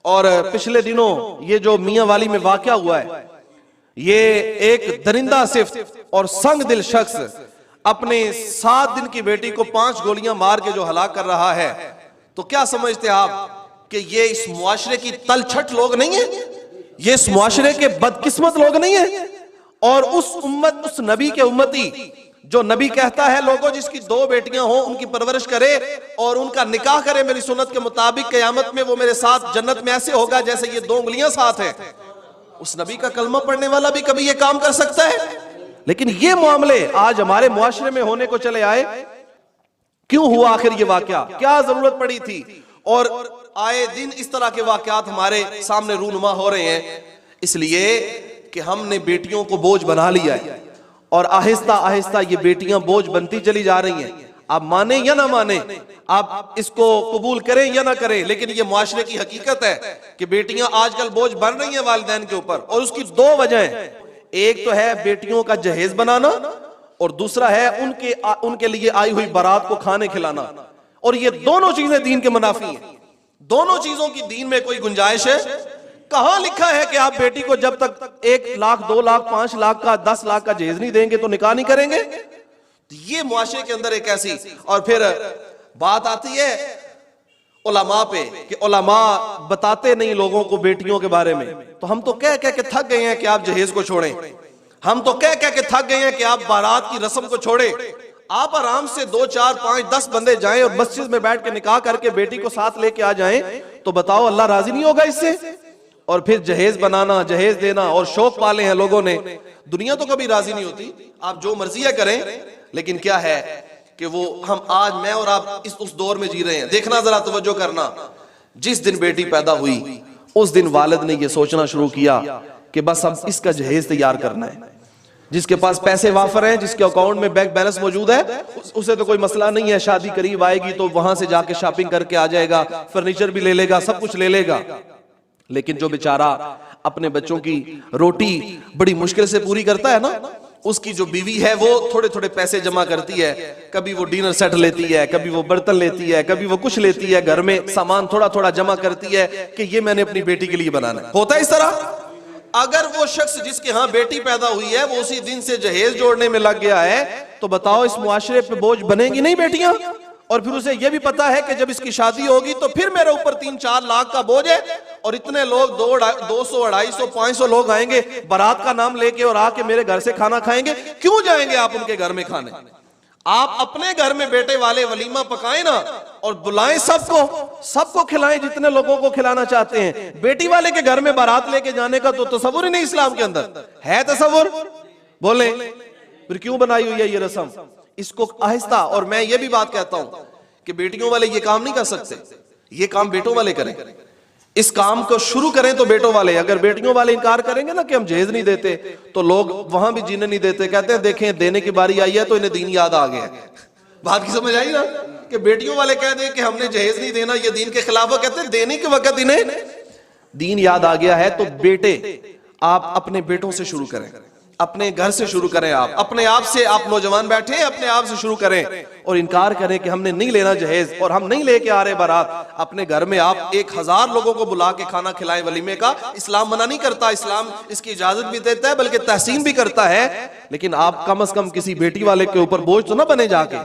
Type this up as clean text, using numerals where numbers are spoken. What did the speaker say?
और पिछले दिनों ये जो मियां वाली में वाकया हुआ है, ये एक दरिंदा सिफ्त और संग दिल शख्स अपने 7 दिन की बेटी को 5 गोलियां मार के जो हलाक कर रहा है, तो क्या समझते आप कि ये इस मुआशरे की तलछट लोग नहीं है? ये इस मुआशरे के बदकिस्मत लोग नहीं है? और उस उम्मत, उस नबी के उम्मती जो नबी कहता है लोगों जिसकी 2 बेटियां हो उनकी परवरिश करे और उनका निकाह करे मेरी सुन्नत के मुताबिक, क़यामत में वो मेरे साथ जन्नत में ऐसे होगा जैसे ये 2 उंगलियां साथ हैं। उस नबी का कलमा पढ़ने वाला भी कभी ये काम कर सकता है? लेकिन ये मामले आज हमारे मुआशरे में होने को चले आए। क्यों हुआ आखिर ये वाकया? क्या जरूरत पड़ी थी? और आए दिन इस तरह के वाकयात हमारे सामने रूनुमा हो रहे हैं, इसलिए कि हमने बेटियों को बोझ बना लिया है और आहिस्ता आहिस्ता ये बेटियां बोझ बनती चली जा रही हैं। आप माने या ना माने, आप इसको कबूल करें या ना करें, लेकिन ये मुआशरे की हकीकत है कि बेटियां आजकल बोझ बन रही हैं वालिदैन के ऊपर। और उसकी 2 वजह हैं। एक तो है बेटियों का जहेज बनाना और दूसरा है उनके लिए आई हुई बारात को खाने खिलाना। और ये दोनों चीजें दीन के मुनाफी हैं। दोनों चीजों की दीन में कोई गुंजाइश है? कहां लिखा है कि आप बेटी को जब तक 1 लाख 2 लाख 5 लाख का 10 लाख का जहेज नहीं देंगे तो निकाह नहीं करेंगे? तो ये मुआशरे के अंदर एक ऐसी, और फिर बात आती है उलमा पे कि उलमा बताते नहीं लोगों को बेटियों के बारे में। तो हम तो कह कह के थक गए हैं कि आप जहेज को छोड़ें, हम तो कह कह के थक गए हैं कि आप बारात की रस्म को छोड़ें। आप आराम से 2 4 5 10 बंदे जाएं और मस्जिद में बैठ के निकाह करके बेटी को साथ लेके आ जाएं, तो बताओ अल्लाह राजी नहीं होगा इससे? और फिर जहेज बनाना, जहेज देना और शौक पाले हैं लोगों ने। दुनिया तो कभी राजी नहीं होती, आप जो मर्जी है करें, लेकिन क्या है कि वो हम आज मैं और आप उस दौर में जी रहे हैं। देखना जरा, तवज्जो करना, जिस दिन बेटी पैदा हुई उस दिन वालिद ने ये सोचना शुरू किया कि बस अब इसका जहेज तैयार करना है। जिसके पास पैसे वाफर हैं, जिसके अकाउंट में बैंक बैलेंस मौजूद है, उसे तो कोई मसला नहीं है, शादी करीब आएगी तो वहां से जाके शॉपिंग करके आ जाएगा, फर्नीचर भी ले लेगा, सब कुछ ले लेगा। लेकिन जो बेचारा अपने बच्चों की रोटी बड़ी मुश्किल से पूरी करता है ना, उसकी जो बीवी है वो थोड़े थोड़े पैसे जमा करती है, कभी वो डिनर सेट लेती है, कभी वो बर्तन लेती है, कभी वो कुछ लेती है, घर में सामान थोड़ा थोड़ा जमा करती है कि ये मैंने अपनी बेटी के लिए बनाना है। होता है इस तरह? अगर वो शख्स जिसके यहाँ बेटी पैदा हुई है वो उसी दिन से जहेज जोड़ने में लग गया है, तो बताओ इस मुआशरे पे बोझ बनेगी नहीं बेटियां? और फिर उसे यह भी पता है कि जब इसकी शादी होगी तो फिर मेरे ऊपर 3-4 लाख का बोझ है और इतने लोग 200 250 500 लोग आएंगे बारात का नाम लेके और आके मेरे घर से खाना खाएंगे। क्यों जाएंगे आप उनके घर में खाने? आप अपने घर में बेटे वाले वलीमा पकाएं ना और बुलाएं, सबको खिलाएं जितने लोगों को खिलाना चाहते हैं। बेटी वाले के घर में बारात लेके जाने का तो तसव्वुर ही नहीं इस्लाम के अंदर है। तसव्वुर बोले फिर क्यों बनाई हुई है ये रस्म? इसको आहिस्ता, और मैं ये भी बात कहता हूं कि बेटियों वाले ये काम नहीं कर सकते, ये काम बेटों वाले करें। इस काम को शुरू करें तो बेटों वाले। अगर बेटियों वाले इनकार करेंगे ना कि हम जहेज नहीं देते, तो लोग वहां भी जीने नहीं देते, कहते हैं देखें देने की बारी आई है तो इन्हें दीन याद आ गया। बात की समझ आई ना? कि बेटियों वाले कह दें कि हमने जहेज नहीं देना, ये दीन के खिलाफ है, कहते हैं देने के वक्त इन्हें दीन याद आ गया है। तो बेटे आप अपने बेटों से शुरू करें, अपने घर से शुरू करें। आप अपने आप से, आप नौजवान बैठे अपने आप से शुरू करें और इनकार करें कि हमने नहीं लेना जहेज और हम नहीं लेके आ रहे बारात। अपने घर में आप 1000 लोगों को बुला के खाना खिलाएं वलीमे का। इस्लाम मना नहीं करता, इस्लाम इसकी इजाजत भी देता है, बल्कि तहसीन भी करता है। लेकिन आप कम से कम किसी बेटी वाले के ऊपर बोझ तो ना बने जाके।